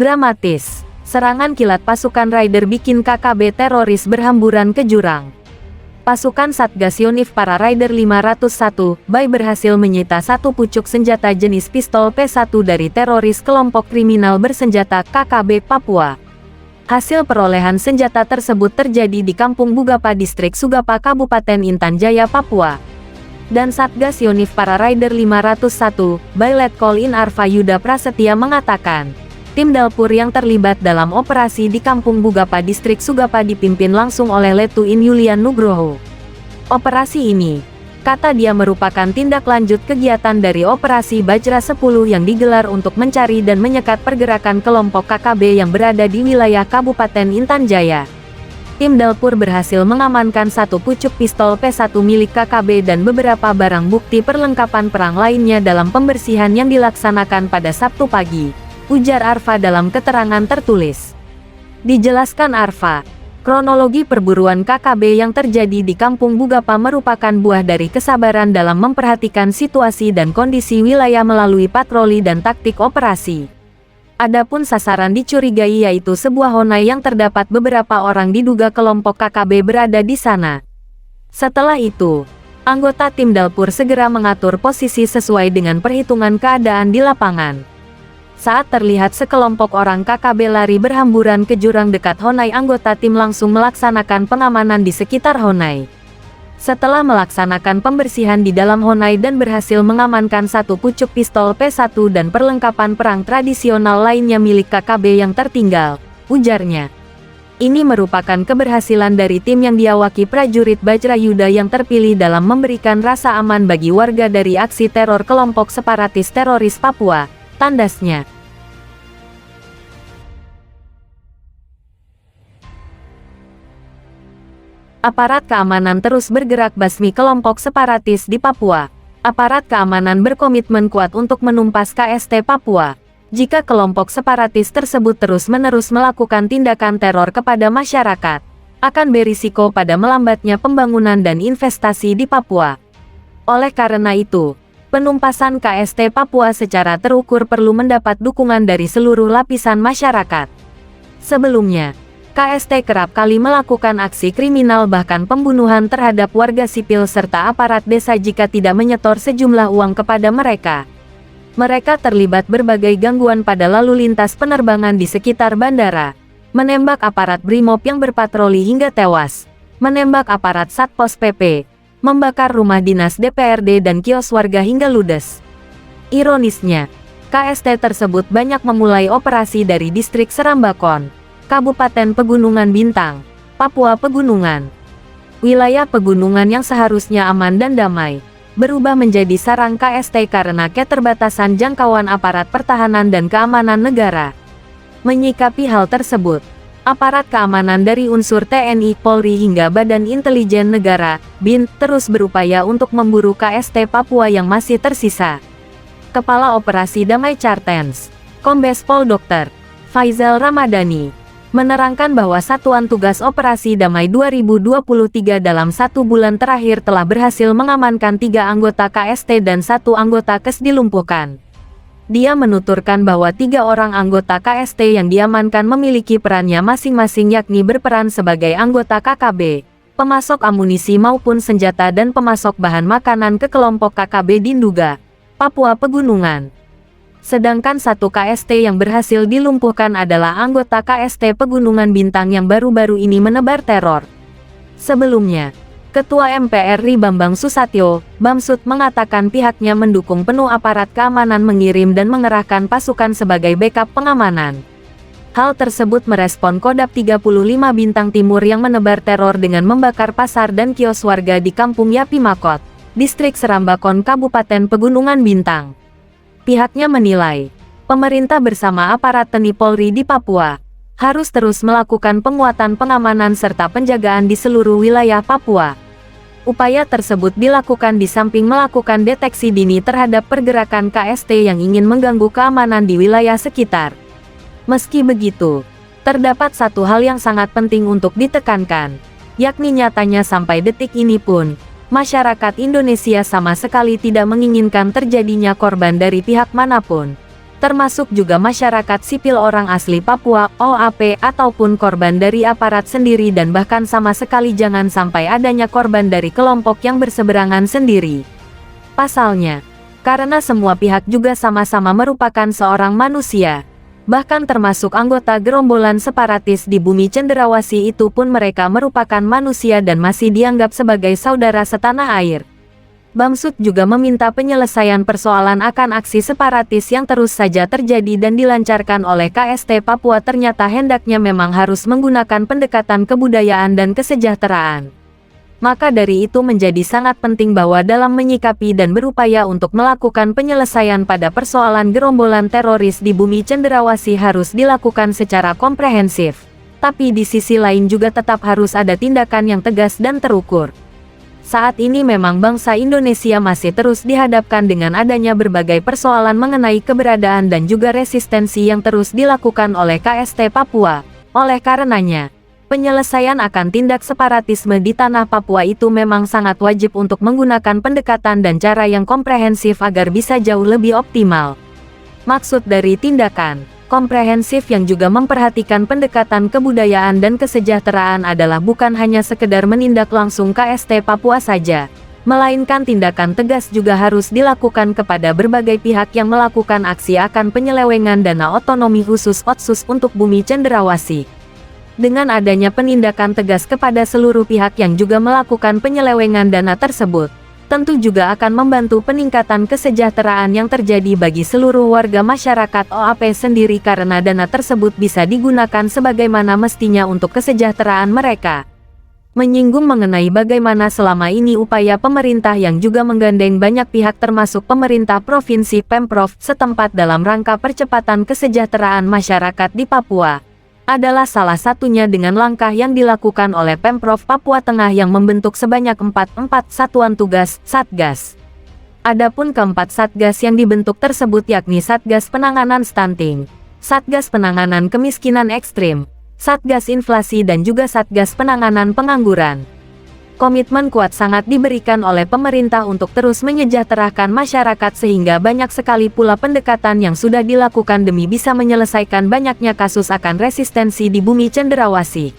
Dramatis, serangan kilat pasukan Raider bikin KKB teroris berhamburan ke jurang. Pasukan Satgas Yonif para Raider 501 BAI berhasil menyita satu pucuk senjata jenis pistol P1 dari teroris kelompok kriminal bersenjata KKB Papua. Hasil perolehan senjata tersebut terjadi di Kampung Bugapa Distrik Sugapa Kabupaten Intan Jaya, Papua. Dan Satgas Yonif para Raider 501 BAI Letkol In Arfa Yuda Prasetya mengatakan, tim Dalpur yang terlibat dalam operasi di Kampung Bugapa Distrik Sugapa dipimpin langsung oleh Letu In Yulian Nugroho. Operasi ini, kata dia, merupakan tindak lanjut kegiatan dari Operasi Bajra 10 yang digelar untuk mencari dan menyekat pergerakan kelompok KKB yang berada di wilayah Kabupaten Intan Jaya. Tim Dalpur berhasil mengamankan satu pucuk pistol P1 milik KKB dan beberapa barang bukti perlengkapan perang lainnya dalam pembersihan yang dilaksanakan pada Sabtu pagi, ujar Arfa dalam keterangan tertulis. Dijelaskan Arfa, kronologi perburuan KKB yang terjadi di Kampung Bugapa merupakan buah dari kesabaran dalam memperhatikan situasi dan kondisi wilayah melalui patroli dan taktik operasi. Adapun sasaran dicurigai yaitu sebuah honai yang terdapat beberapa orang diduga kelompok KKB berada di sana. Setelah itu, anggota tim Dalpur segera mengatur posisi sesuai dengan perhitungan keadaan di lapangan. Saat terlihat sekelompok orang KKB lari berhamburan ke jurang dekat honai, anggota tim langsung melaksanakan pengamanan di sekitar honai. Setelah melaksanakan pembersihan di dalam honai dan berhasil mengamankan satu pucuk pistol P1 dan perlengkapan perang tradisional lainnya milik KKB yang tertinggal, ujarnya. Ini merupakan keberhasilan dari tim yang diawaki prajurit Bajra Yuda yang terpilih dalam memberikan rasa aman bagi warga dari aksi teror kelompok separatis teroris Papua, tandasnya. Aparat keamanan terus bergerak basmi kelompok separatis di Papua. Aparat keamanan berkomitmen kuat untuk menumpas KST Papua. Jika kelompok separatis tersebut terus-menerus melakukan tindakan teror kepada masyarakat, akan berisiko pada melambatnya pembangunan dan investasi di Papua. Oleh karena itu, penumpasan KST Papua secara terukur perlu mendapat dukungan dari seluruh lapisan masyarakat. Sebelumnya, KST kerap kali melakukan aksi kriminal bahkan pembunuhan terhadap warga sipil serta aparat desa jika tidak menyetor sejumlah uang kepada mereka. Mereka terlibat berbagai gangguan pada lalu lintas penerbangan di sekitar bandara, menembak aparat BRIMOB yang berpatroli hingga tewas, menembak aparat Satpos PP, membakar rumah dinas DPRD dan kios warga hingga ludes. Ironisnya, KST tersebut banyak memulai operasi dari distrik Serambakon, Kabupaten Pegunungan Bintang, Papua Pegunungan. Wilayah pegunungan yang seharusnya aman dan damai, berubah menjadi sarang KST karena keterbatasan jangkauan aparat pertahanan dan keamanan negara. Menyikapi hal tersebut, aparat keamanan dari unsur TNI, Polri hingga Badan Intelijen Negara, BIN, terus berupaya untuk memburu KST Papua yang masih tersisa. Kepala Operasi Damai Cartens, Kombes Pol Dr. Faizal Ramadhani, menerangkan bahwa Satuan Tugas Operasi Damai 2023 dalam 1 bulan terakhir telah berhasil mengamankan 3 anggota KST dan 1 anggota KES dilumpuhkan. Dia menuturkan bahwa 3 orang anggota KST yang diamankan memiliki perannya masing-masing, yakni berperan sebagai anggota KKB, pemasok amunisi maupun senjata dan pemasok bahan makanan ke kelompok KKB di Nduga, Papua Pegunungan. Sedangkan 1 KST yang berhasil dilumpuhkan adalah anggota KST Pegunungan Bintang yang baru-baru ini menebar teror. Sebelumnya, Ketua MPRI Bambang Susatyo, Bamsud, mengatakan pihaknya mendukung penuh aparat keamanan mengirim dan mengerahkan pasukan sebagai backup pengamanan. Hal tersebut merespon Kodam 35 Bintang Timur yang menebar teror dengan membakar pasar dan kios warga di Kampung Yapimakot, Distrik Serambakon, Kabupaten Pegunungan Bintang. Pihaknya menilai, pemerintah bersama aparat TNI Polri di Papua harus terus melakukan penguatan pengamanan serta penjagaan di seluruh wilayah Papua. Upaya tersebut dilakukan di samping melakukan deteksi dini terhadap pergerakan KST yang ingin mengganggu keamanan di wilayah sekitar. Meski begitu, terdapat satu hal yang sangat penting untuk ditekankan, yakni nyatanya sampai detik ini pun, masyarakat Indonesia sama sekali tidak menginginkan terjadinya korban dari pihak manapun. termasuk juga masyarakat sipil orang asli Papua, OAP, ataupun korban dari aparat sendiri, dan bahkan sama sekali jangan sampai adanya korban dari kelompok yang berseberangan sendiri. Pasalnya, karena semua pihak juga sama-sama merupakan seorang manusia, bahkan termasuk anggota gerombolan separatis di bumi Cenderawasih itu pun mereka merupakan manusia dan masih dianggap sebagai saudara setanah air. Bamsud juga meminta penyelesaian persoalan akan aksi separatis yang terus saja terjadi dan dilancarkan oleh KST Papua ternyata hendaknya memang harus menggunakan pendekatan kebudayaan dan kesejahteraan. Maka dari itu menjadi sangat penting bahwa dalam menyikapi dan berupaya untuk melakukan penyelesaian pada persoalan gerombolan teroris di bumi Cenderawasih harus dilakukan secara komprehensif. Tapi di sisi lain juga tetap harus ada tindakan yang tegas dan terukur. Saat ini memang bangsa Indonesia masih terus dihadapkan dengan adanya berbagai persoalan mengenai keberadaan dan juga resistensi yang terus dilakukan oleh KST Papua. Oleh karenanya, penyelesaian akan tindak separatisme di tanah Papua itu memang sangat wajib untuk menggunakan pendekatan dan cara yang komprehensif agar bisa jauh lebih optimal. Maksud dari tindakan komprehensif yang juga memperhatikan pendekatan kebudayaan dan kesejahteraan adalah bukan hanya sekedar menindak langsung KST Papua saja, melainkan tindakan tegas juga harus dilakukan kepada berbagai pihak yang melakukan aksi akan penyelewengan dana otonomi khusus Otsus untuk bumi Cenderawasih. Dengan adanya penindakan tegas kepada seluruh pihak yang juga melakukan penyelewengan dana tersebut, tentu juga akan membantu peningkatan kesejahteraan yang terjadi bagi seluruh warga masyarakat OAP sendiri karena dana tersebut bisa digunakan sebagaimana mestinya untuk kesejahteraan mereka. Menyinggung mengenai bagaimana selama ini upaya pemerintah yang juga menggandeng banyak pihak termasuk pemerintah provinsi Pemprov setempat dalam rangka percepatan kesejahteraan masyarakat di Papua, adalah salah satunya dengan langkah yang dilakukan oleh Pemprov Papua Tengah yang membentuk sebanyak 4 satuan tugas, Satgas. Adapun keempat Satgas yang dibentuk tersebut yakni Satgas Penanganan Stunting, Satgas Penanganan Kemiskinan Ekstrim, Satgas Inflasi dan juga Satgas Penanganan Pengangguran. Komitmen kuat sangat diberikan oleh pemerintah untuk terus menyejahterakan masyarakat sehingga banyak sekali pula pendekatan yang sudah dilakukan demi bisa menyelesaikan banyaknya kasus akan resistensi di bumi Cenderawasih.